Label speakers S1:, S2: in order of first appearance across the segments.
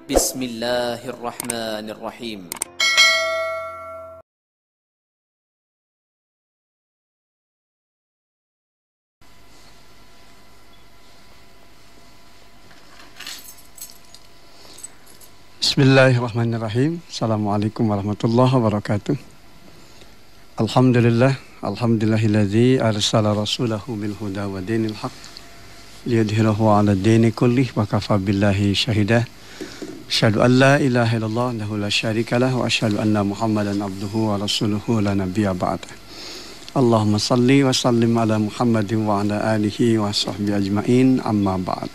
S1: Bismillahirrahmanirrahim.
S2: Bismillahirrahmanirrahim. Assalamualaikum warahmatullahi wabarakatuh. Alhamdulillah, alhamdulillahilladzi arsala rasulahu bil huda wa dinil haq liyudhhirahu 'ala dini kullih wa kafa billahi syahida. Asyhadu an la ilaha illallah wahdahu la syarikalah wa asyhadu anna Muhammadan abduhu wa rasuluhu la nabiyya ba'da. Allahumma salli wa sallim ala Muhammadin wa ala alihi wa sahbihi ajmain, amma ba'd.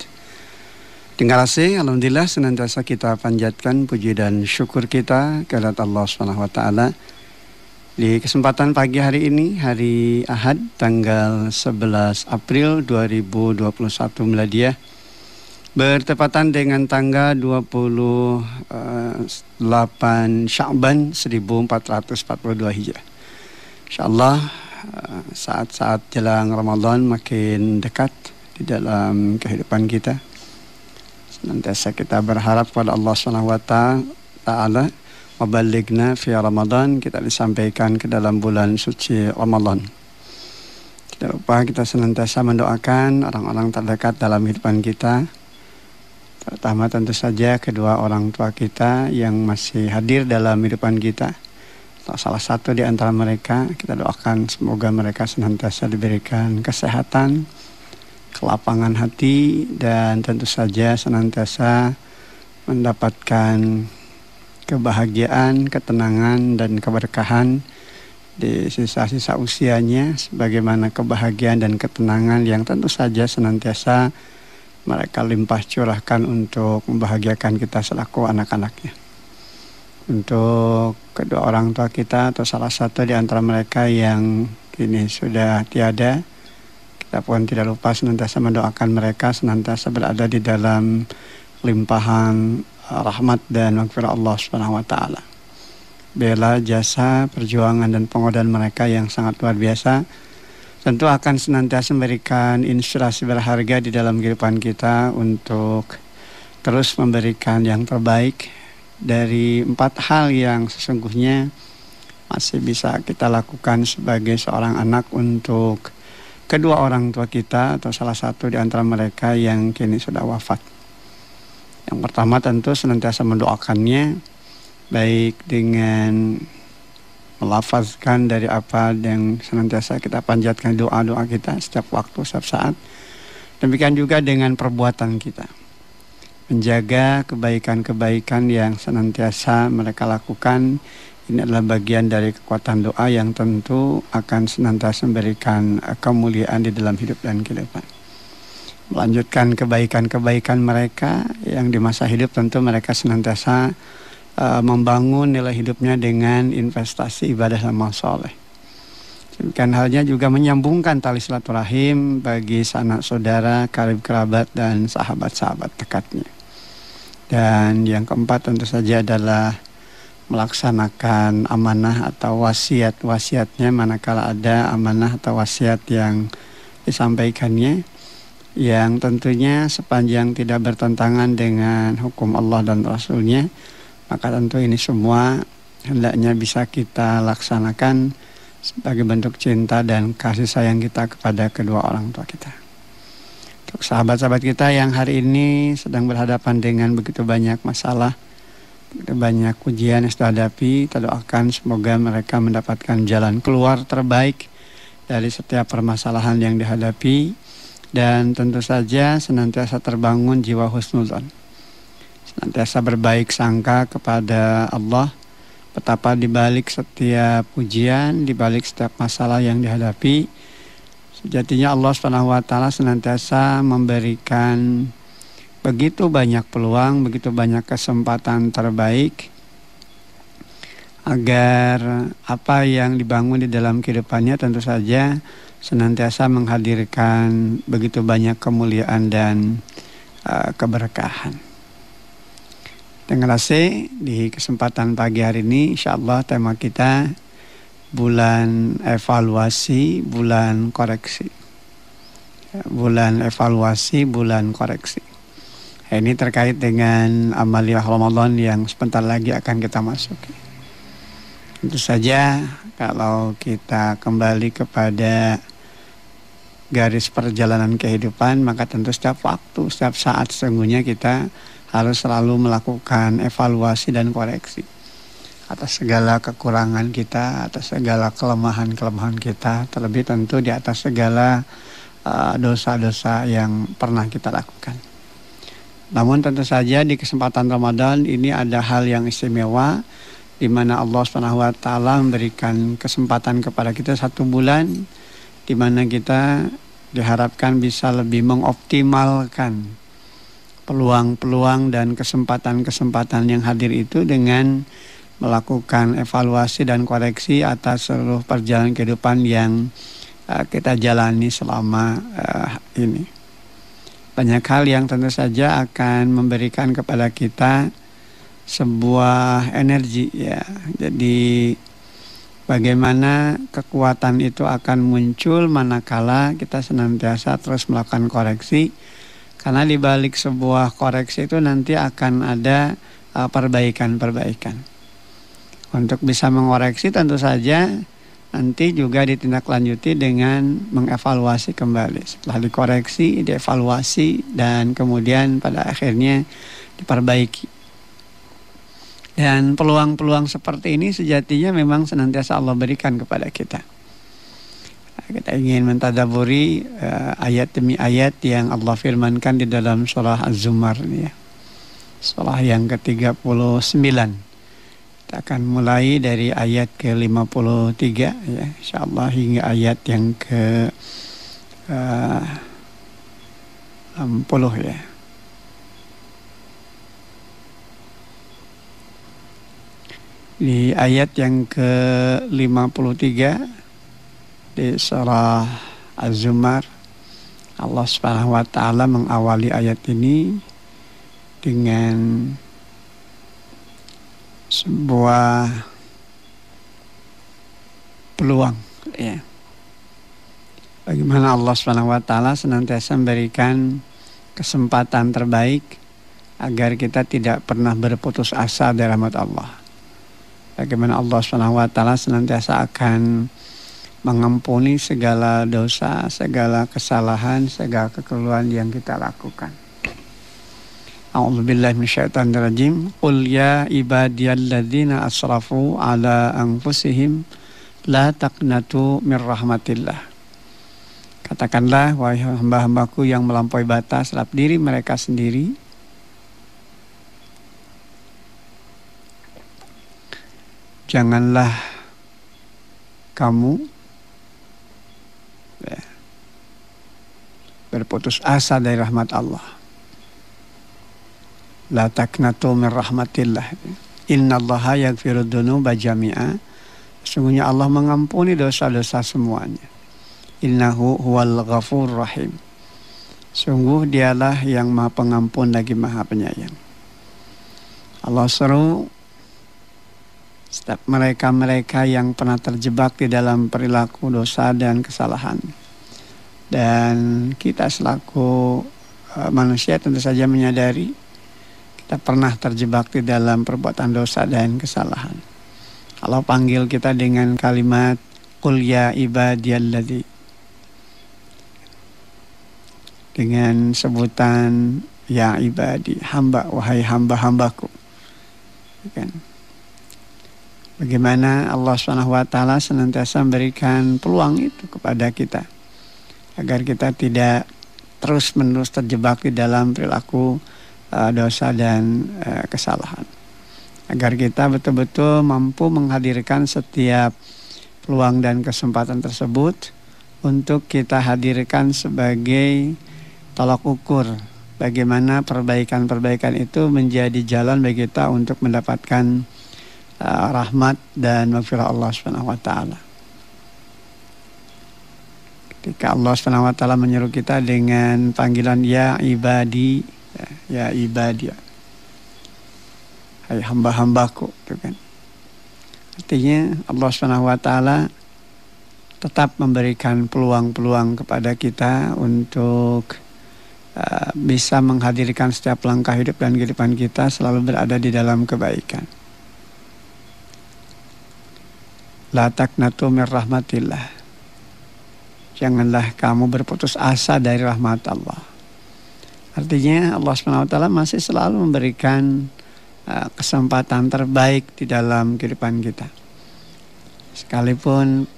S2: Terima kasih, alhamdulillah senantiasa kita panjatkan puji dan syukur kita kepada Allah Subhanahu wa taala. Di kesempatan pagi hari ini, hari Ahad, tanggal 11 April 2021 Miladiah, bertepatan dengan tanggal 28 Sya'ban 1442 Hijrah. Insyaallah saat-saat jelang Ramadan makin dekat di dalam kehidupan kita. Senantiasa kita berharap kepada Allah Subhanahu wa taala, wabaligna fi Ramadan, kita disampaikan ke dalam bulan suci Ramadan. Tidak lupa kita senantiasa mendoakan orang-orang terdekat dalam kehidupan kita, terutama tentu saja kedua orang tua kita yang masih hadir dalam kehidupan kita. Salah satu di antara mereka, kita doakan semoga mereka senantiasa diberikan kesehatan, kelapangan hati, dan tentu saja senantiasa mendapatkan kebahagiaan, ketenangan, dan keberkahan di sisa-sisa usianya, sebagaimana kebahagiaan dan ketenangan yang tentu saja senantiasa mereka limpah curahkan untuk membahagiakan kita selaku anak-anaknya. Untuk kedua orang tua kita atau salah satu di antara mereka yang kini sudah tiada, kita pun tidak lupa senantiasa mendoakan mereka senantiasa berada di dalam limpahan rahmat dan maghfirah Allah Subhanahu wa taala. Bela jasa, perjuangan dan pengorbanan mereka yang sangat luar biasa tentu akan senantiasa memberikan inspirasi berharga di dalam kehidupan kita untuk terus memberikan yang terbaik dari 4 hal yang sesungguhnya masih bisa kita lakukan sebagai seorang anak untuk kedua orang tua kita atau salah satu di antara mereka yang kini sudah wafat. Yang pertama tentu senantiasa mendoakannya, baik dengan melafazkan dari apa yang senantiasa kita panjatkan doa-doa kita setiap waktu, setiap saat. Demikian juga dengan perbuatan kita. Menjaga kebaikan-kebaikan yang senantiasa mereka lakukan. Ini adalah bagian dari kekuatan doa yang tentu akan senantiasa memberikan kemuliaan di dalam hidup dan kehidupan. Melanjutkan kebaikan-kebaikan mereka yang di masa hidup tentu mereka senantiasa membangun nilai hidupnya dengan investasi ibadah amal soleh. Demikian halnya juga menyambungkan tali silaturahim bagi sanak saudara, karib kerabat dan sahabat-sahabat dekatnya. Dan yang keempat tentu saja adalah melaksanakan amanah atau wasiat-wasiatnya manakala ada amanah atau wasiat yang disampaikannya, yang tentunya sepanjang tidak bertentangan dengan hukum Allah dan Rasulnya, maka tentu ini semua hendaknya bisa kita laksanakan sebagai bentuk cinta dan kasih sayang kita kepada kedua orang tua kita. Untuk sahabat-sahabat kita yang hari ini sedang berhadapan dengan begitu banyak masalah, begitu banyak ujian yang sudah hadapi, kita doakan semoga mereka mendapatkan jalan keluar terbaik dari setiap permasalahan yang dihadapi. Dan tentu saja senantiasa terbangun jiwa husnudzon, senantiasa berbaik sangka kepada Allah, betapa dibalik setiap ujian, dibalik setiap masalah yang dihadapi, sejatinya Allah Subhanahu wa taala senantiasa memberikan begitu banyak peluang, begitu banyak kesempatan terbaik agar apa yang dibangun di dalam kehidupannya tentu saja senantiasa menghadirkan begitu banyak kemuliaan dan keberkahan. Terima kasih. Di kesempatan pagi hari ini insyaallah tema kita bulan evaluasi, bulan koreksi. Bulan evaluasi, bulan koreksi. Ini terkait dengan amaliyah Ramadan yang sebentar lagi akan kita masuki. Tentu saja kalau kita kembali kepada garis perjalanan kehidupan, maka tentu setiap waktu, setiap saat sesungguhnya kita harus selalu melakukan evaluasi dan koreksi atas segala kekurangan kita, atas segala kelemahan-kelemahan kita, terlebih tentu di atas segala dosa-dosa yang pernah kita lakukan. Namun tentu saja di kesempatan Ramadan ini ada hal yang istimewa, di mana Allah SWT memberikan kesempatan kepada kita 1 bulan, di mana kita diharapkan bisa lebih mengoptimalkan peluang-peluang dan kesempatan-kesempatan yang hadir itu dengan melakukan evaluasi dan koreksi atas seluruh perjalanan kehidupan yang kita jalani selama ini. Banyak hal yang tentu saja akan memberikan kepada kita sebuah energi ya. Jadi bagaimana kekuatan itu akan muncul manakala kita senantiasa terus melakukan koreksi. Karena di balik sebuah koreksi itu nanti akan ada perbaikan-perbaikan. Untuk bisa mengoreksi tentu saja nanti juga ditindaklanjuti dengan mengevaluasi kembali. Setelah dikoreksi, dievaluasi, dan kemudian pada akhirnya diperbaiki. Dan peluang-peluang seperti ini sejatinya memang senantiasa Allah berikan kepada kita. Kita ingin mentadaburi ayat demi ayat yang Allah firmankan di dalam surah Az-Zumar ya. Surah yang ke-39. Kita akan mulai dari ayat ke-53 ya, insyaallah hingga ayat yang ke-60 ya. Di ayat yang ke-53 di surah Az-Zumar, Allah Subhanahu wa taala mengawali ayat ini dengan sebuah peluang ya. Bagaimana Allah Subhanahu wa taala senantiasa memberikan kesempatan terbaik agar kita tidak pernah berputus asa dari rahmat Allah. Bagaimana Allah SWT senantiasa akan mengampuni segala dosa, segala kesalahan, segala kekeliruan yang kita lakukan. A'udzubillahi minasyaitonirrajim. Qul ya ibadiyalladzina asrafu ala anfusihim la taqnatu mir rahmatillah. Katakanlah wahai hamba-hambaku yang melampaui batas terhadap diri mereka sendiri, janganlah kamu berputus asa dari rahmat Allah. La taqnatu min rahmatillah. Innallaha yaghfirud dzunuba jami'a. Sesungguhnya Allah mengampuni dosa-dosa semuanya. Innahu huwal ghafur rahim. Sungguh dialah yang Maha Pengampun lagi Maha Penyayang. Allah seru setiap mereka-mereka yang pernah terjebak di dalam perilaku dosa dan kesalahan. Dan kita selaku manusia tentu saja menyadari kita pernah terjebak di dalam perbuatan dosa dan kesalahan. Allah panggil kita dengan kalimat Qul ya ibadiyalladzi, dengan sebutan ya ibadi, hamba, wahai hamba-hambaku. Kan? Bagaimana Allah SWT senantiasa memberikan peluang itu kepada kita agar kita tidak terus-menerus terjebak di dalam perilaku dosa dan kesalahan. Agar kita betul-betul mampu menghadirkan setiap peluang dan kesempatan tersebut untuk kita hadirkan sebagai tolak ukur bagaimana perbaikan-perbaikan itu menjadi jalan bagi kita untuk mendapatkan rahmat dan maghfirah Allah Subhanahu wa taala. Ketika Allah Subhanahu wa taala menyeru kita dengan panggilan ya ibadi, ya ibadi, hai hamba-hambaku, itu kan. Artinya Allah Subhanahu wa taala tetap memberikan peluang-peluang kepada kita untuk bisa menghadirkan setiap langkah hidup dan kehidupan kita selalu berada di dalam kebaikan. La taqnatu mir rahmatillah. Janganlah kamu berputus asa dari rahmat Allah. Artinya Allah SWT masih selalu memberikan kesempatan terbaik di dalam kehidupan kita. Sekalipun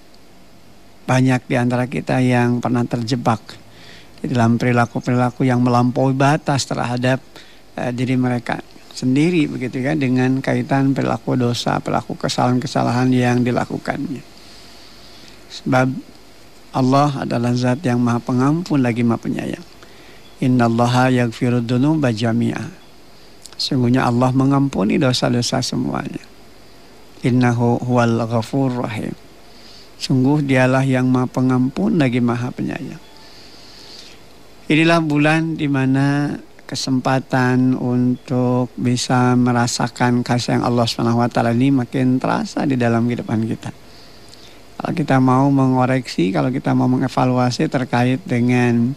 S2: banyak di antara kita yang pernah terjebak di dalam perilaku-perilaku yang melampaui batas terhadap diri mereka sendiri, begitu kan, dengan kaitan perilaku dosa, perilaku kesalahan-kesalahan yang dilakukannya. Sebab Allah adalah zat yang maha pengampun lagi maha penyayang. Innallaha yaghfirud dzunuba jami'a. Sungguhnya Allah mengampuni dosa-dosa semuanya. Innahu huwal ghafur rahim. Sungguh dialah yang maha pengampun lagi maha penyayang. Inilah bulan di mana kesempatan untuk bisa merasakan kasih yang Allah SWT ini makin terasa di dalam kehidupan kita. Kalau kita mau mengoreksi, kalau kita mau mengevaluasi terkait dengan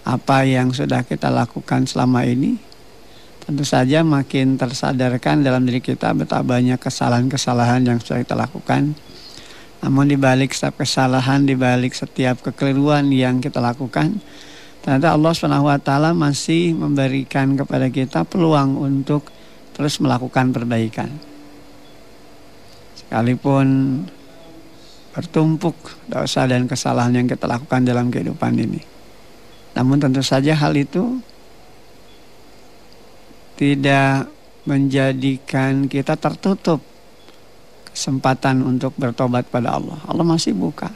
S2: apa yang sudah kita lakukan selama ini, tentu saja makin tersadarkan dalam diri kita betapa banyak kesalahan-kesalahan yang sudah kita lakukan. Namun di balik setiap kesalahan, di balik setiap kekeliruan yang kita lakukan, ternyata Allah SWT masih memberikan kepada kita peluang untuk terus melakukan perbaikan. Sekalipun bertumpuk dosa dan kesalahan yang kita lakukan dalam kehidupan ini. Namun tentu saja hal itu tidak menjadikan kita tertutup kesempatan untuk bertobat pada Allah. Allah masih buka.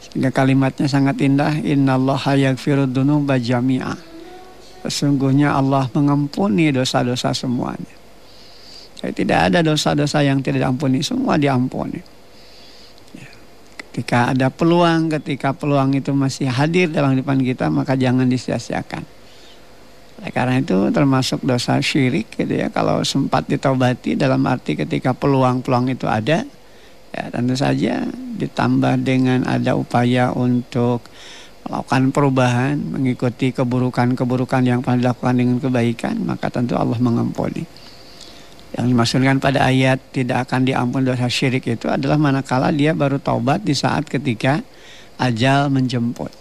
S2: Sehingga kalimatnya sangat indah, innallaha yaghfirud dzunuba jami'a. Sesungguhnya Allah mengampuni dosa-dosa semuanya. Jadi tidak ada dosa-dosa yang tidak diampuni, semua diampuni. Ya. Ketika ada peluang, ketika peluang itu masih hadir dalam kehidupan kita, maka jangan disia-siakan. Karena itu termasuk dosa syirik gitu ya, kalau sempat ditobati, dalam arti ketika peluang-peluang itu ada, ya tentu saja ditambah dengan ada upaya untuk melakukan perubahan, mengikuti keburukan-keburukan yang pernah dilakukan dengan kebaikan, maka tentu Allah mengampuni. Yang dimaksudkan pada ayat tidak akan diampuni dosa syirik itu adalah manakala dia baru taubat di saat ketika ajal menjemput.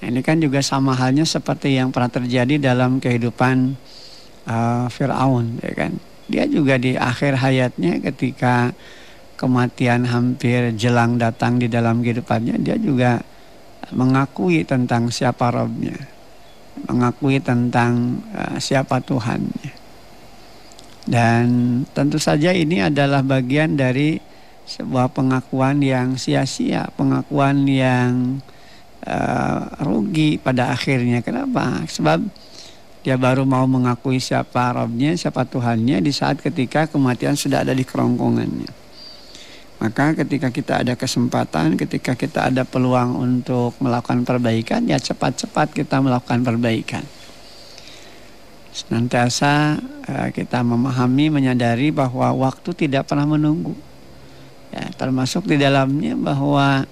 S2: Nah, ini kan juga sama halnya seperti yang pernah terjadi dalam kehidupan Fir'aun, ya kan? Dia juga di akhir hayatnya ketika kematian hampir jelang datang di dalam kehidupannya, dia juga mengakui tentang siapa Rabbnya, mengakui tentang siapa Tuhannya. Dan tentu saja ini adalah bagian dari sebuah pengakuan yang sia-sia, pengakuan yang rugi pada akhirnya. Kenapa? Sebab dia baru mau mengakui siapa Rabbnya, siapa Tuhannya di saat ketika kematian sudah ada di kerongkongannya. Maka ketika kita ada kesempatan, ketika kita ada peluang untuk melakukan perbaikan, ya cepat-cepat kita melakukan perbaikan. Senantiasa kita memahami, menyadari bahwa waktu tidak pernah menunggu. Ya, termasuk di dalamnya bahwa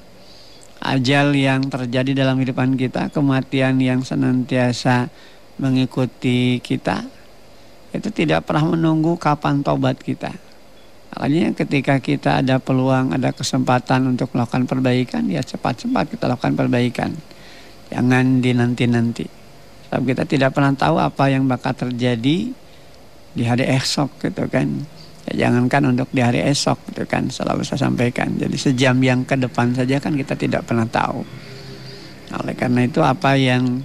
S2: ajal yang terjadi dalam kehidupan kita, kematian yang senantiasa mengikuti kita, itu tidak pernah menunggu kapan taubat kita. Makanya ketika kita ada peluang, ada kesempatan untuk melakukan perbaikan, ya cepat-cepat kita lakukan perbaikan. Jangan dinanti-nanti. Sebab kita tidak pernah tahu apa yang bakal terjadi di hari esok gitu kan. Ya, jangankan untuk di hari esok gitu kan, selalu saya sampaikan. Jadi sejam yang ke depan saja kan kita tidak pernah tahu. Oleh karena itu apa yang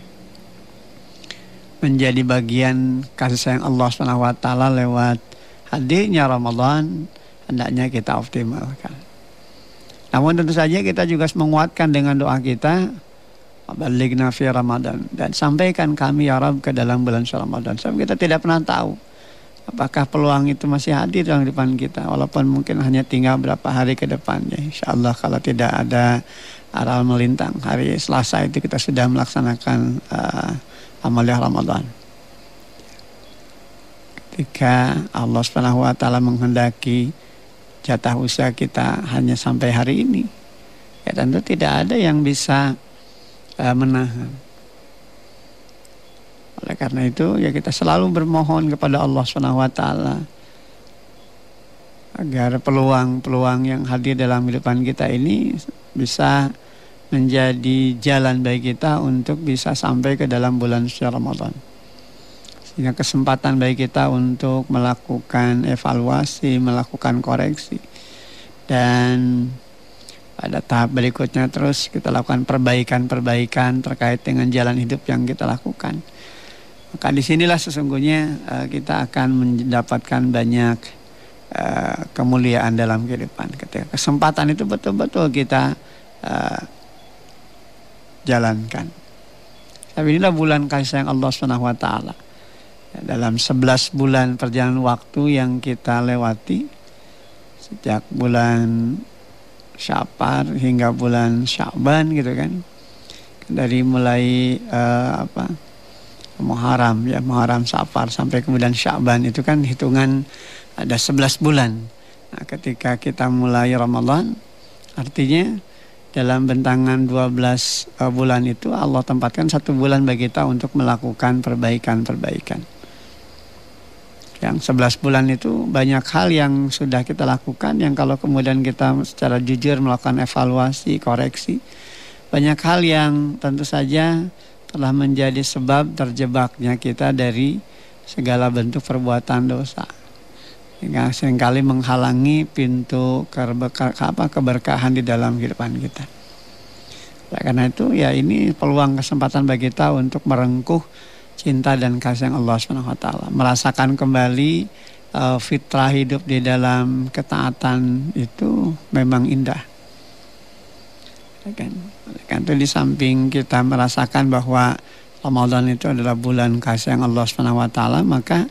S2: menjadi bagian kasih sayang Allah SWT lewat hadirnya Ramadan, hendaknya kita optimalkan. Namun tentu saja kita juga menguatkan dengan doa kita, balighna fi Ramadan, dan sampaikan kami ya Rabb ke dalam bulan Ramadan. Sebab kita tidak pernah tahu apakah peluang itu masih hadir dalam depan kita, walaupun mungkin hanya tinggal berapa hari ke depannya. Insya Allah kalau tidak ada aral melintang, hari Selasa itu kita sudah melaksanakan amalia Ramadan. Ketika Allah SWT menghendaki jatah usia kita hanya sampai hari ini, ya tentu tidak ada yang bisa menahan. Karena itu ya kita selalu bermohon kepada Allah SWT agar peluang-peluang yang hadir dalam kehidupan kita ini bisa menjadi jalan bagi kita untuk bisa sampai ke dalam bulan suci Ramadan. Sehingga kesempatan bagi kita untuk melakukan evaluasi, melakukan koreksi. Dan pada tahap berikutnya terus kita lakukan perbaikan-perbaikan terkait dengan jalan hidup yang kita lakukan. Maka disinilah sesungguhnya kita akan mendapatkan banyak kemuliaan dalam kehidupan. Ketika kesempatan itu betul-betul kita jalankan. Tapi inilah bulan kasih sayang Allah SWT. Dalam 11 bulan perjalanan waktu yang kita lewati, sejak bulan Syafar hingga bulan Sya'ban gitu kan, dari mulai Muharram ya, Muharram, Syafar sampai kemudian Sya'ban itu kan hitungan ada 11 bulan. Nah, ketika kita mulai Ramadan, artinya dalam bentangan 12 bulan itu Allah tempatkan 1 bulan bagi kita untuk melakukan perbaikan-perbaikan. Yang 11 bulan itu banyak hal yang sudah kita lakukan, yang kalau kemudian kita secara jujur melakukan evaluasi, koreksi, banyak hal yang tentu saja telah menjadi sebab terjebaknya kita dari segala bentuk perbuatan dosa, hingga seringkali menghalangi pintu keberkahan di dalam kehidupan kita. Karena itu ya ini peluang kesempatan bagi kita untuk merengkuh cinta dan kasih Allah SWT, merasakan kembali fitrah hidup di dalam ketaatan itu memang indah. Kan itu di samping kita merasakan bahwa Ramadan itu adalah bulan kasih Allah SWT, maka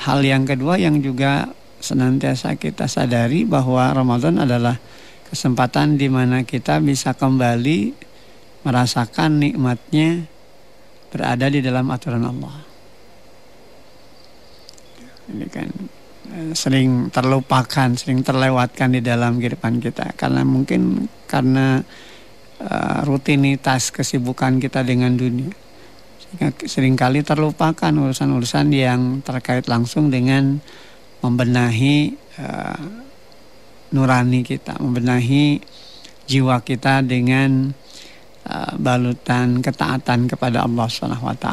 S2: hal yang kedua yang juga senantiasa kita sadari bahwa Ramadan adalah kesempatan di mana kita bisa kembali merasakan nikmatnya berada di dalam aturan Allah. Ini kan sering terlupakan, sering terlewatkan di dalam kehidupan kita karena mungkin karena rutinitas kesibukan kita dengan dunia. Sehingga seringkali terlupakan urusan-urusan yang terkait langsung dengan membenahi nurani kita, membenahi jiwa kita dengan balutan ketaatan kepada Allah SWT.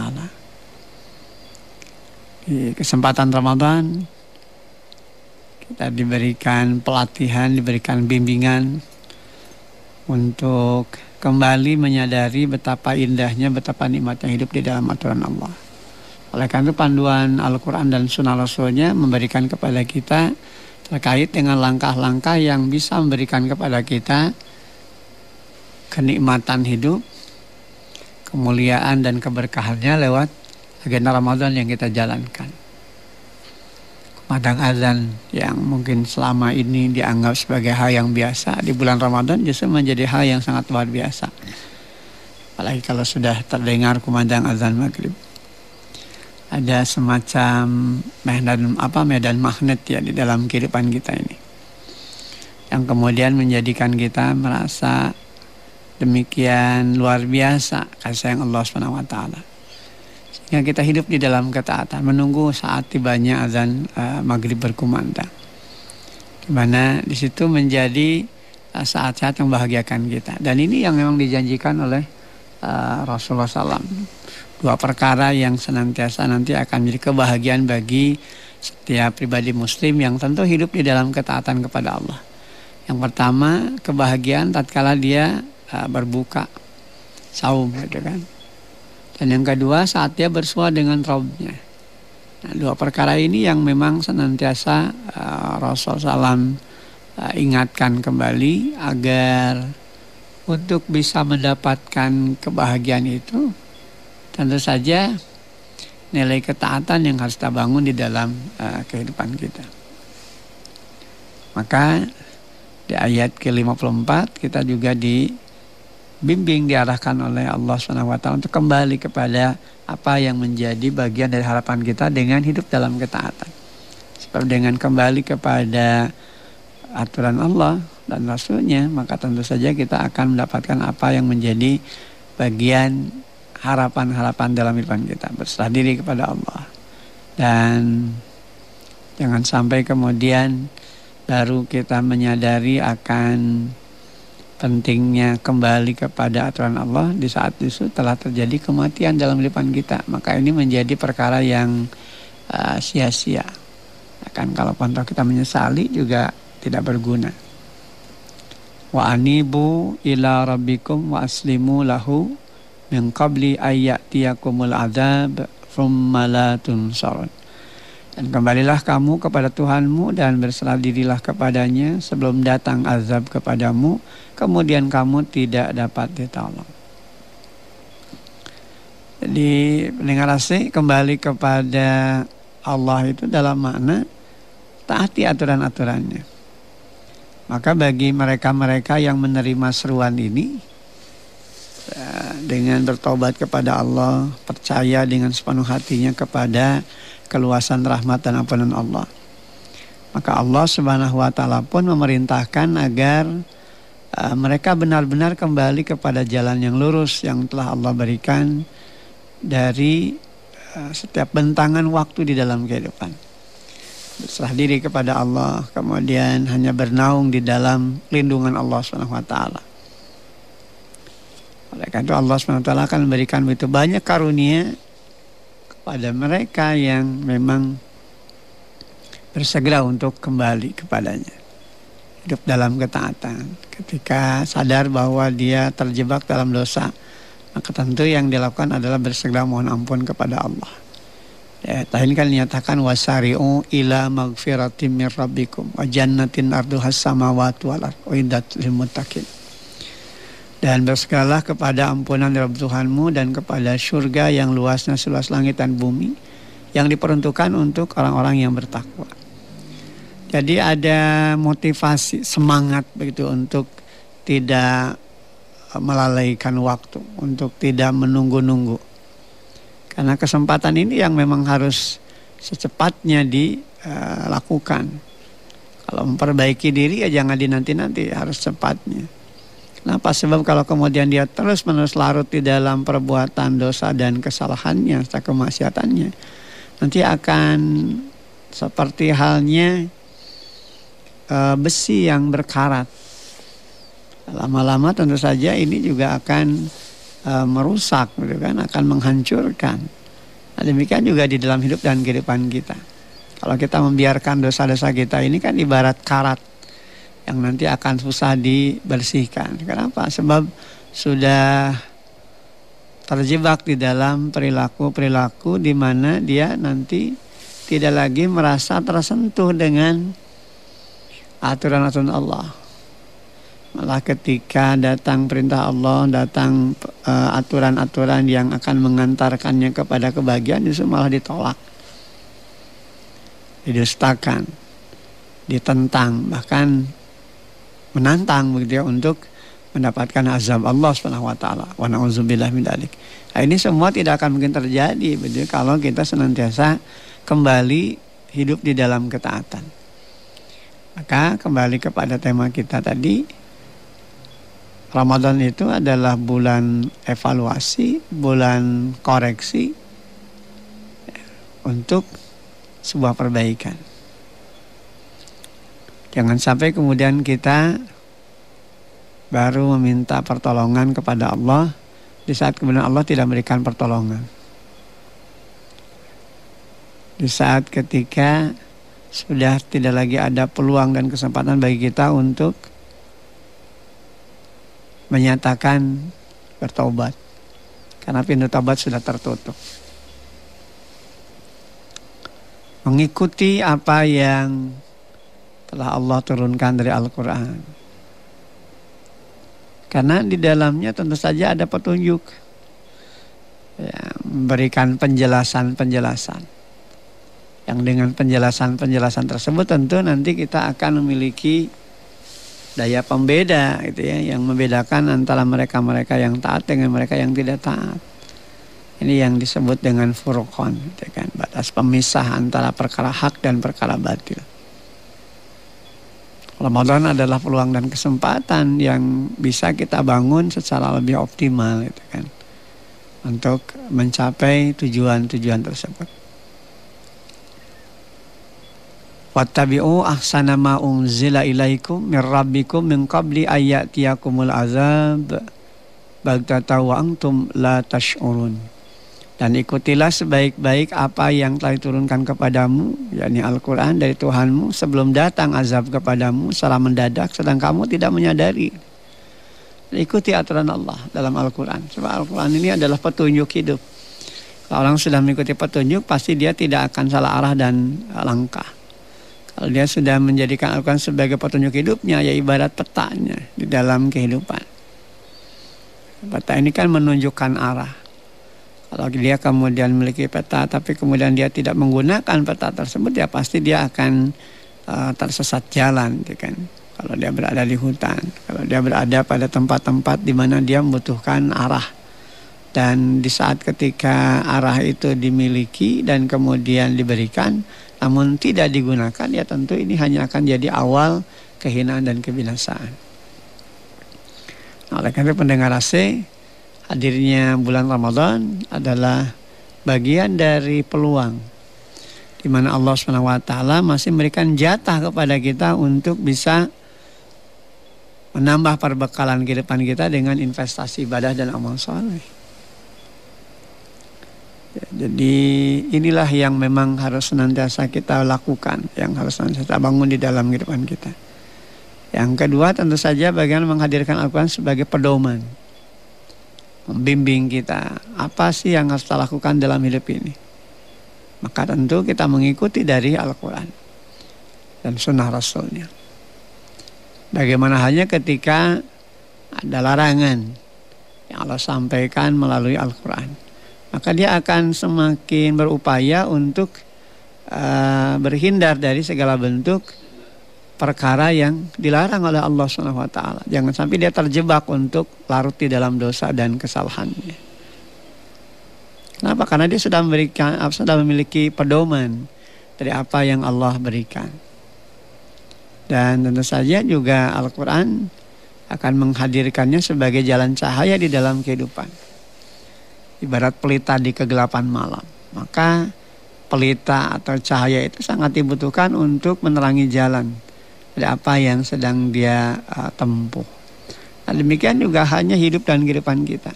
S2: Di kesempatan Ramadan kita diberikan pelatihan, diberikan bimbingan untuk kembali menyadari betapa indahnya, betapa nikmatnya hidup di dalam aturan Allah. Oleh karena itu panduan Al-Quran dan Sunnah Rasulnya memberikan kepada kita terkait dengan langkah-langkah yang bisa memberikan kepada kita kenikmatan hidup, kemuliaan dan keberkahannya lewat agenda Ramadan yang kita jalankan. Kumandang azan yang mungkin selama ini dianggap sebagai hal yang biasa, di bulan Ramadan justru menjadi hal yang sangat luar biasa. Apalagi kalau sudah terdengar kumandang azan maghrib. Ada semacam medan magnet ya di dalam kehidupan kita ini, yang kemudian menjadikan kita merasa demikian luar biasa kasih sayang Allah SWT. Sehingga kita hidup di dalam ketaatan, menunggu saat tibanya azan maghrib berkumandang, di mana di situ menjadi saat-saat yang membahagiakan kita. Dan ini yang memang dijanjikan oleh Rasulullah SAW. 2 perkara yang senantiasa nanti akan menjadi kebahagiaan bagi setiap pribadi muslim yang tentu hidup di dalam ketaatan kepada Allah. Yang pertama, kebahagiaan tatkala dia berbuka saum gitu kan. Dan yang kedua saat dia bersua dengan Rabbnya. Nah, 2 perkara ini yang memang senantiasa Rasulullah SAW ingatkan kembali agar untuk bisa mendapatkan kebahagiaan itu tentu saja nilai ketaatan yang harus kita bangun di dalam kehidupan kita. Maka di ayat ke-54 kita juga dibimbing, diarahkan oleh Allah SWT untuk kembali kepada apa yang menjadi bagian dari harapan kita dengan hidup dalam ketaatan. Sebab dengan kembali kepada aturan Allah dan Rasulnya, maka tentu saja kita akan mendapatkan apa yang menjadi bagian harapan-harapan dalam kehidupan kita, berserah diri kepada Allah. Dan jangan sampai kemudian baru kita menyadari akan pentingnya kembali kepada aturan Allah di saat itu telah terjadi kematian dalam kehidupan kita. Maka ini menjadi perkara yang sia-sia. Kan kalau kita menyesali juga tidak berguna. Wa anibu ila rabbikum wa aslimu lahu min qabli ayyatiyakumul adzab thumma la tunsarun. Dan kembalilah kamu kepada Tuhanmu dan berserah dirilah kepadanya sebelum datang azab kepadamu, kemudian kamu tidak dapat ditolong. Jadi pendengar asik, kembali kepada Allah itu dalam makna taati aturan-aturannya. Maka bagi mereka-mereka yang menerima seruan ini, dengan bertobat kepada Allah, percaya dengan sepenuh hatinya kepada keluasan rahmat dan ampunan Allah, maka Allah Subhanahu wa Ta'ala pun memerintahkan agar mereka benar-benar kembali kepada jalan yang lurus yang telah Allah berikan dari setiap bentangan waktu di dalam kehidupan. Berserah diri kepada Allah, kemudian hanya bernaung di dalam lindungan Allah Subhanahu wa Ta'ala. Oleh karena itu Allah Subhanahu wa Ta'ala akan memberikan begitu banyak karunia pada mereka yang memang bersegera untuk kembali kepadanya, hidup dalam ketaatan. Ketika sadar bahwa dia terjebak dalam dosa, maka tentu yang dilakukan adalah bersegera mohon ampun kepada Allah. Tadi kan dinyatakan wasari'u ila magfiratim mir rabbikum wa jannatin arduhas samawati wal ardh uiddat lil muttaqin. Dan bersegeralah kepada ampunan dari Tuhanmu dan kepada surga yang luasnya seluas langit dan bumi, yang diperuntukkan untuk orang-orang yang bertakwa. Jadi ada motivasi, semangat begitu untuk tidak melalaikan waktu, untuk tidak menunggu-nunggu. Karena kesempatan ini yang memang harus secepatnya dilakukan. Kalau memperbaiki diri ya jangan dinanti-nanti, harus cepatnya. Kenapa? Sebab kalau kemudian dia terus-menerus larut di dalam perbuatan dosa dan kesalahannya serta kemaksiatannya, nanti akan seperti halnya besi yang berkarat. Lama-lama tentu saja ini juga akan merusak, gitu kan, akan menghancurkan. Nah, demikian juga di dalam hidup dan kehidupan kita. Kalau kita membiarkan dosa-dosa kita ini kan ibarat karat yang nanti akan susah dibersihkan. Kenapa? Sebab sudah terjebak di dalam perilaku-perilaku di mana dia nanti tidak lagi merasa tersentuh dengan aturan-aturan Allah. Malah ketika datang perintah Allah, datang aturan-aturan yang akan mengantarkannya kepada kebahagiaan, justru malah ditolak, didustakan, ditentang, bahkan menantang begitu ya untuk mendapatkan azab Allah Subhanahu wa Ta'ala. Wa na'udzubillah min dzalik. Nah, ini semua tidak akan mungkin terjadi begitu kalau kita senantiasa kembali hidup di dalam ketaatan. Maka kembali kepada tema kita tadi, Ramadan itu adalah bulan evaluasi, bulan koreksi untuk sebuah perbaikan. Jangan sampai kemudian kita baru meminta pertolongan kepada Allah di saat kemudian Allah tidak memberikan pertolongan. Di saat ketika sudah tidak lagi ada peluang dan kesempatan bagi kita untuk menyatakan bertobat, karena pintu taubat sudah tertutup. Mengikuti apa yang telah Allah turunkan dari Al-Quran. Karena di dalamnya tentu saja ada petunjuk, ya, memberikan penjelasan-penjelasan. Yang dengan penjelasan-penjelasan tersebut tentu nanti kita akan memiliki daya pembeda gitu ya, yang membedakan antara mereka-mereka yang taat dengan mereka yang tidak taat. Ini yang disebut dengan furqan, gitu kan, batas pemisah antara perkara hak dan perkara batil. Ramadan adalah peluang dan kesempatan yang bisa kita bangun secara lebih optimal, gitu kan. untuk mencapai tujuan-tujuan tersebut. Wattabi'u ahsana ma unzila ilaikum mir rabbikum min qabli ayyatiyakumul azab baghtatan wa antum la tash'urun. Dan ikutilah sebaik-baik apa yang telah diturunkan kepadamu, yakni Al-Quran dari Tuhanmu, sebelum datang azab kepadamu secara mendadak sedang kamu tidak menyadari. Ikuti aturan Allah dalam Al-Quran. Sebab Al-Quran ini adalah petunjuk hidup. Kalau orang sudah mengikuti petunjuk, pasti dia tidak akan salah arah dan langkah. Kalau dia sudah menjadikan Al-Quran sebagai petunjuk hidupnya, ya ibarat petanya di dalam kehidupan. Peta ini kan menunjukkan arah. Kalau dia kemudian memiliki peta, tapi kemudian dia tidak menggunakan peta tersebut, ya pasti dia akan tersesat jalan, gitu kan. Kalau dia berada di hutan, kalau dia berada pada tempat-tempat di mana dia membutuhkan arah. Dan di saat ketika arah itu dimiliki dan kemudian diberikan, namun tidak digunakan, ya tentu ini hanya akan jadi awal kehinaan dan kebinasaan. Nah, oleh karena itu pendengar AC, hadirnya bulan Ramadan adalah bagian dari peluang di mana Allah SWT masih memberikan jatah kepada kita untuk bisa menambah perbekalan kehidupan kita dengan investasi ibadah dan amal soleh. Ya, jadi inilah yang memang harus senantiasa kita lakukan, yang harus senantiasa bangun di dalam kehidupan kita. Yang kedua tentu saja bagaimana menghadirkan Al-Quran sebagai pedoman, membimbing kita apa sih yang harus kita lakukan dalam hidup ini. Maka tentu kita mengikuti dari Al-Quran dan sunnah Rasulnya. Bagaimana halnya ketika ada larangan yang Allah sampaikan melalui Al-Quran, maka dia akan semakin berupaya untuk berhindar dari segala bentuk perkara yang dilarang oleh Allah SWT. Jangan sampai dia terjebak untuk larut di dalam dosa dan kesalahannya. Kenapa? Karena dia sudah memiliki pedoman dari apa yang Allah berikan. Dan tentu saja juga Al-Quran akan menghadirkannya sebagai jalan cahaya di dalam kehidupan. Ibarat pelita di kegelapan malam. Maka pelita atau cahaya itu sangat dibutuhkan untuk menerangi jalan dari apa yang sedang dia tempuh. Nah, demikian juga hanya hidup dan kehidupan kita.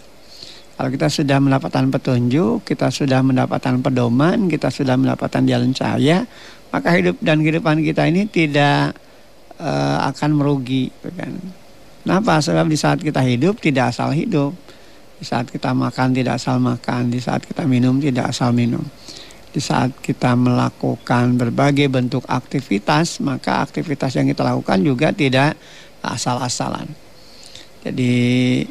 S2: Kalau kita sudah mendapatkan petunjuk, kita sudah mendapatkan pedoman, kita sudah mendapatkan jalan cahaya, maka hidup dan kehidupan kita ini tidak akan merugi, kan? Kenapa? Sebab di saat kita hidup tidak asal hidup, di saat kita makan tidak asal makan, di saat kita minum tidak asal minum, di saat kita melakukan berbagai bentuk aktivitas, maka aktivitas yang kita lakukan juga tidak asal-asalan. Jadi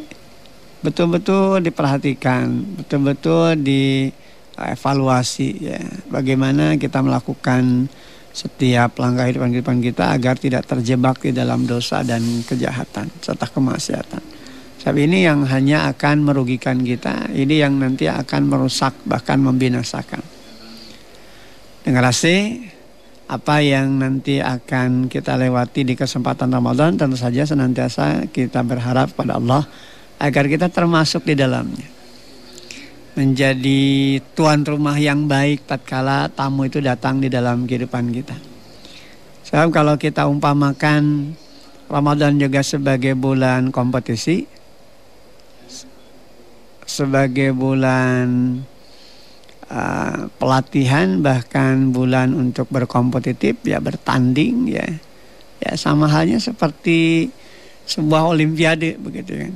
S2: betul-betul diperhatikan, betul-betul dievaluasi, ya, bagaimana kita melakukan setiap langkah kehidupan kita agar tidak terjebak di dalam dosa dan kejahatan serta kemaksiatan. Sebab ini yang hanya akan merugikan kita, ini yang nanti akan merusak bahkan membinasakan. Dengar apa yang nanti akan kita lewati di kesempatan Ramadan, tentu saja senantiasa kita berharap pada Allah agar kita termasuk di dalamnya. Menjadi tuan rumah yang baik tatkala tamu itu datang di dalam kehidupan kita. Sebab kalau kita umpamakan Ramadan juga sebagai bulan kompetisi, sebagai bulan pelatihan, bahkan bulan untuk berkompetitif, ya bertanding, ya sama halnya seperti sebuah olimpiade, begitu kan.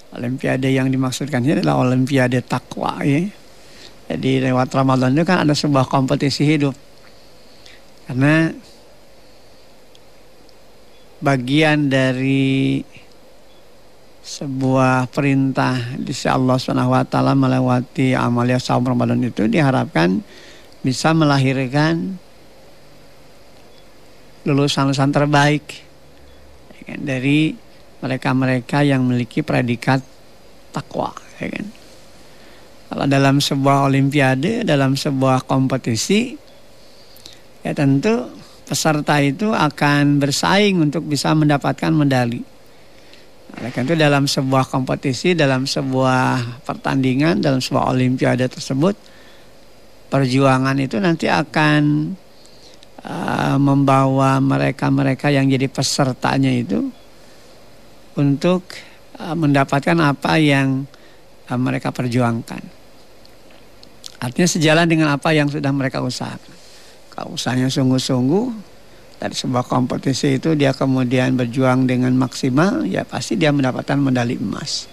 S2: Olimpiade yang dimaksudkan ini adalah olimpiade takwa, ya. Jadi lewat Ramadan itu kan ada sebuah kompetisi hidup. Karena bagian dari sebuah perintah di sisi Allah SWT melewati amalia saum Ramadan itu diharapkan bisa melahirkan lulusan-lulusan terbaik, ya kan, dari mereka-mereka yang memiliki predikat takwa, ya kan. Kalau dalam sebuah olimpiade, dalam sebuah kompetisi, ya tentu peserta itu akan bersaing untuk bisa mendapatkan medali. Oleh karena itu dalam sebuah kompetisi, dalam sebuah pertandingan, dalam sebuah olimpiade tersebut, perjuangan itu nanti akan membawa mereka-mereka yang jadi pesertanya itu untuk mendapatkan apa yang mereka perjuangkan. Artinya sejalan dengan apa yang sudah mereka usahakan. Kalau usahanya sungguh-sungguh, dari sebuah kompetisi itu dia kemudian berjuang dengan maksimal, ya pasti dia mendapatkan medali emas.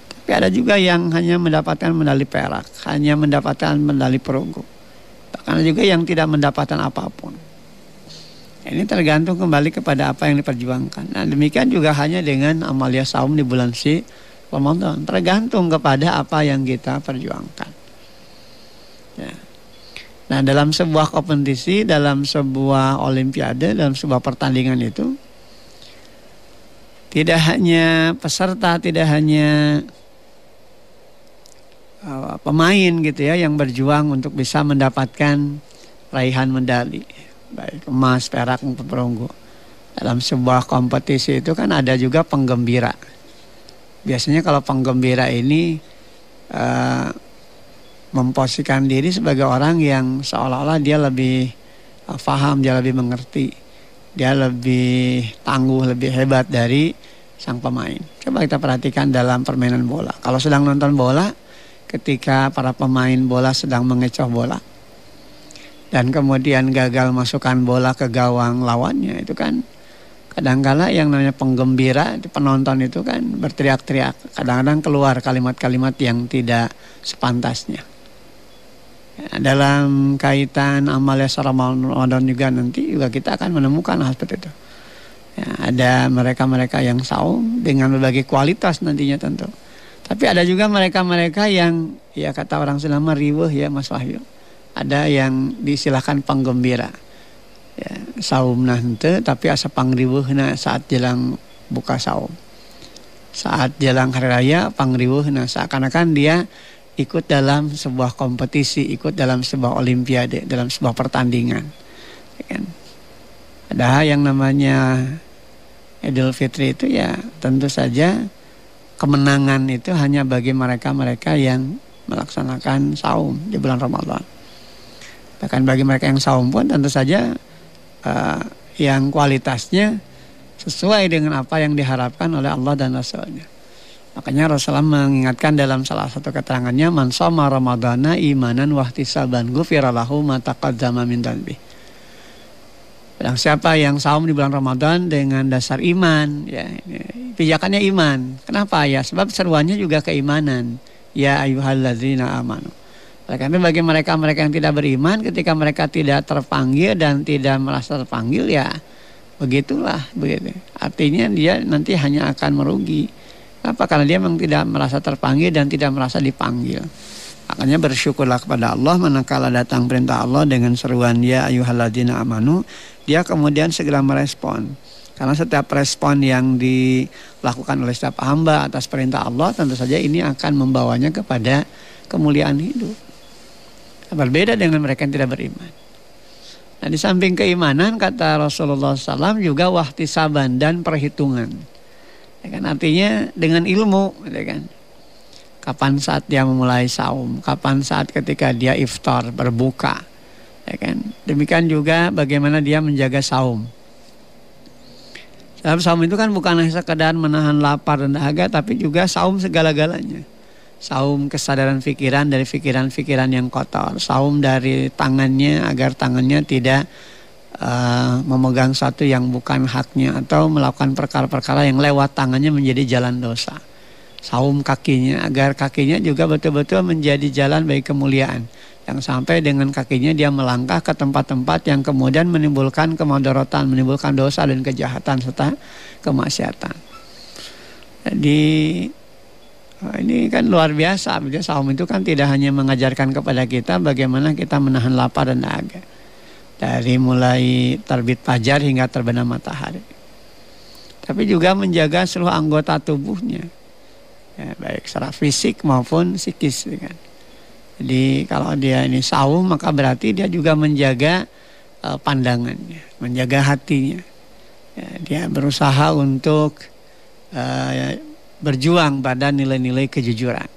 S2: Tapi ada juga yang hanya mendapatkan medali perak, hanya mendapatkan medali perunggu. Bahkan juga yang tidak mendapatkan apapun. Ini tergantung kembali kepada apa yang diperjuangkan. Nah, demikian juga hanya dengan amalia saum di bulan Ramadan. Tergantung kepada apa yang kita perjuangkan. Ya. Nah, dalam sebuah kompetisi, dalam sebuah olimpiade, dalam sebuah pertandingan itu tidak hanya peserta, tidak hanya pemain gitu ya yang berjuang untuk bisa mendapatkan raihan medali, baik emas, perak maupun perunggu. Dalam sebuah kompetisi itu kan ada juga penggembira. Biasanya kalau penggembira ini memposisikan diri sebagai orang yang seolah-olah dia lebih paham, dia lebih mengerti, dia lebih tangguh, lebih hebat dari sang pemain. Coba kita perhatikan dalam permainan bola. Kalau sedang nonton bola, ketika para pemain bola sedang mengecoh bola dan kemudian gagal masukkan bola ke gawang lawannya, itu kan kadang-kala yang namanya penggembira, penonton itu kan berteriak-teriak. Kadang-kadang keluar kalimat-kalimat yang tidak sepantasnya. Dalam kaitan amalia Ramadan juga nanti juga kita akan menemukan hal seperti itu. Ya, ada mereka-mereka yang saum dengan berbagai kualitas nantinya tentu. Tapi ada juga mereka-mereka yang ya kata orang Sunda riweuh ya Mas Wahyu. Ada yang diistilahkan penggembira. Ya, saumna henteu tapi asa pangriweuhna saat jelang buka saum. Saat jelang hari raya pangriweuhna seakan-akan dia ikut dalam sebuah kompetisi, ikut dalam sebuah olimpiade, dalam sebuah pertandingan. Ada yang namanya Idul Fitri itu ya tentu saja kemenangan itu hanya bagi mereka-mereka yang melaksanakan saum di bulan Ramadan. Bahkan bagi mereka yang saum pun tentu saja yang kualitasnya sesuai dengan apa yang diharapkan oleh Allah dan Rasulnya. Makanya Rasulullah mengingatkan dalam salah satu keterangannya, man shoma ramadhana imanan wahtisaban ghufira lahu ma taqaddama min dhanbi. Barang siapa yang saum di bulan Ramadan dengan dasar iman, ya, pijakannya iman. Kenapa ya? Sebab seruannya juga keimanan. Ya ayyuhalladzina amanu. Karena bagi mereka-mereka yang tidak beriman, ketika mereka tidak terpanggil dan tidak merasa terpanggil, ya begitulah begitu. Artinya dia nanti hanya akan merugi. Apa? Karena dia memang tidak merasa terpanggil dan tidak merasa dipanggil. Makanya bersyukurlah kepada Allah manakala datang perintah Allah dengan seruan ya ayyuhalladzina amanu, dia kemudian segera merespon. Karena setiap respon yang dilakukan oleh setiap hamba atas perintah Allah tentu saja ini akan membawanya kepada kemuliaan hidup. Berbeda dengan mereka yang tidak beriman. Nah, di samping keimanan kata Rasulullah SAW juga wahtisaban dan perhitungan. Ya kan, artinya dengan ilmu, ya kan. Kapan saat dia memulai saum, kapan saat ketika dia iftar, berbuka, ya kan. Demikian juga bagaimana dia menjaga saum. Dalam saum itu kan bukan hanya sekedar menahan lapar dan dahaga, tapi juga saum segala-galanya. Saum kesadaran pikiran dari pikiran-pikiran yang kotor. Saum dari tangannya agar tangannya tidak memegang satu yang bukan haknya atau melakukan perkara-perkara yang lewat tangannya menjadi jalan dosa. Saum kakinya agar kakinya juga betul-betul menjadi jalan bagi kemuliaan. Yang sampai dengan kakinya dia melangkah ke tempat-tempat yang kemudian menimbulkan kemudaratan, menimbulkan dosa dan kejahatan serta kemaksiatan. Jadi ini kan luar biasa. Saum itu kan tidak hanya mengajarkan kepada kita bagaimana kita menahan lapar dan dahaga. Dari mulai terbit fajar hingga terbenam matahari. Tapi juga menjaga seluruh anggota tubuhnya. Ya, baik secara fisik maupun psikis. Kan. Jadi kalau dia ini saum maka berarti dia juga menjaga pandangannya. Menjaga hatinya. Ya, dia berusaha untuk berjuang pada nilai-nilai kejujuran.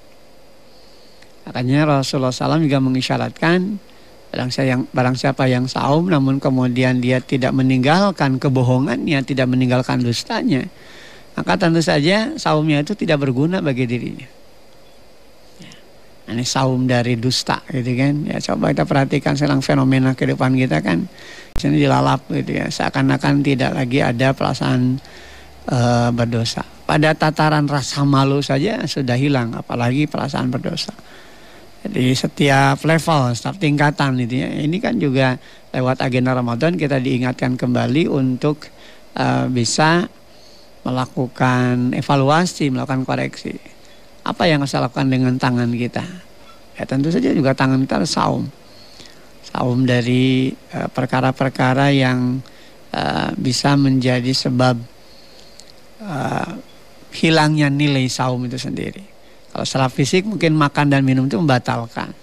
S2: Makanya Rasulullah SAW juga mengisyaratkan barang siapa yang saum namun kemudian dia tidak meninggalkan kebohongannya, tidak meninggalkan dustanya, maka tentu saja saumnya itu tidak berguna bagi dirinya. Ini saum dari dusta gitu kan. Ya coba kita perhatikan sekarang fenomena kehidupan kita kan sini dilalap gitu ya. Seakan-akan tidak lagi ada perasaan berdosa. Pada tataran rasa malu saja sudah hilang, apalagi perasaan berdosa. Jadi setiap level, setiap tingkatan gitu ya. Ini kan juga lewat agenda Ramadan kita diingatkan kembali untuk bisa melakukan evaluasi, melakukan koreksi. Apa yang saya lakukan dengan tangan kita? Ya tentu saja juga tangan kita harus saum. Saum dari perkara-perkara yang bisa menjadi sebab hilangnya nilai saum itu sendiri. Kalau secara fisik mungkin makan dan minum itu membatalkan.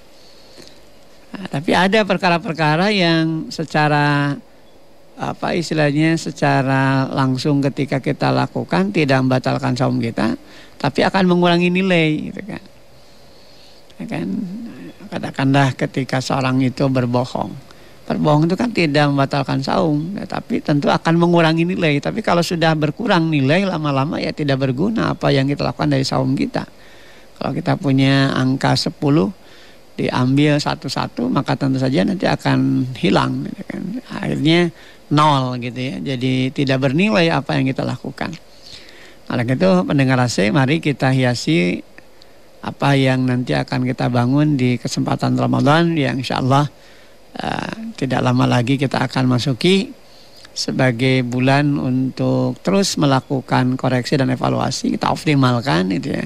S2: Nah, tapi ada perkara-perkara yang secara secara langsung ketika kita lakukan tidak membatalkan saum kita, tapi akan mengurangi nilai, gitu kan. Ya kan? Katakanlah ketika seorang itu berbohong. Berbohong itu kan tidak membatalkan saum, ya, tapi tentu akan mengurangi nilai. Tapi kalau sudah berkurang nilai lama-lama ya tidak berguna apa yang kita lakukan dari saum kita. Kalau kita punya angka 10 diambil satu-satu maka tentu saja nanti akan hilang gitu kan. Akhirnya 0 gitu ya. Jadi tidak bernilai apa yang kita lakukan. Oleh itu pendengar AC, mari kita hiasi apa yang nanti akan kita bangun di kesempatan Ramadan yang insyaallah tidak lama lagi kita akan masuki sebagai bulan untuk terus melakukan koreksi dan evaluasi, kita optimalkan itu ya.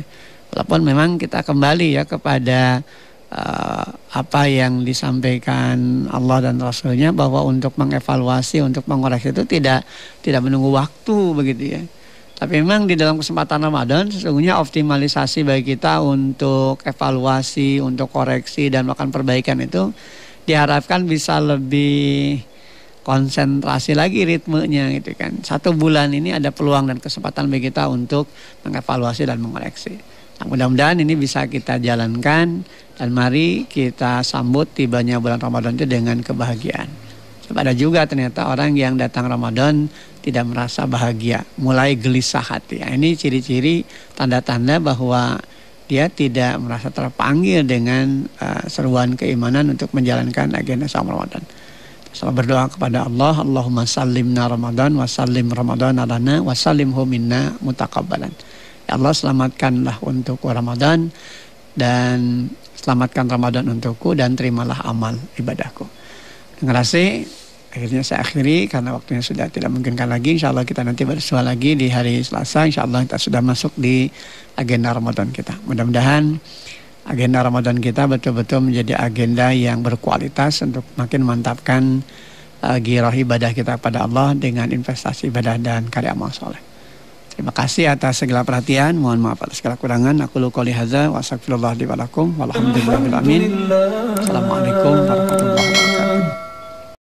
S2: Walaupun memang kita kembali ya kepada apa yang disampaikan Allah dan Rasulnya bahwa untuk mengevaluasi, untuk mengoreksi itu tidak menunggu waktu begitu ya. Tapi memang di dalam kesempatan Ramadan sesungguhnya optimalisasi bagi kita untuk evaluasi, untuk koreksi dan melakukan perbaikan itu diharapkan bisa lebih konsentrasi lagi ritmenya gitu kan. 1 bulan ini ada peluang dan kesempatan bagi kita untuk mengevaluasi dan mengoreksi. Nah, mudah-mudahan ini bisa kita jalankan dan mari kita sambut tibanya bulan Ramadan itu dengan kebahagiaan. Sebab ada juga ternyata orang yang datang Ramadan tidak merasa bahagia, mulai gelisah hati. Nah, ini ciri-ciri tanda-tanda bahwa dia tidak merasa terpanggil dengan seruan keimanan untuk menjalankan agenda saum Ramadan. Selalu berdoa kepada Allah, Allahumma sallimna Ramadan wa sallim Ramadan alana wa sallimhu minna mutakabbalan. Ya Allah, selamatkanlah untukku Ramadan dan selamatkan Ramadan untukku dan terimalah amal ibadahku. Terima kasih. Akhirnya saya akhiri karena waktunya sudah tidak memungkinkan lagi. InsyaAllah kita nanti bersua lagi di hari Selasa. InsyaAllah kita sudah masuk di agenda Ramadan kita. Mudah-mudahan agenda Ramadan kita betul-betul menjadi agenda yang berkualitas untuk makin mantapkan gairah ibadah kita kepada Allah dengan investasi ibadah dan karya amal soleh. Terima kasih atas segala perhatian. Mohon maaf atas segala kurangan. Aku qouli hadza wa astaghfirullah li wa lakum. Walhamdulillahil alamin. Assalamualaikum warahmatullahi wabarakatuh.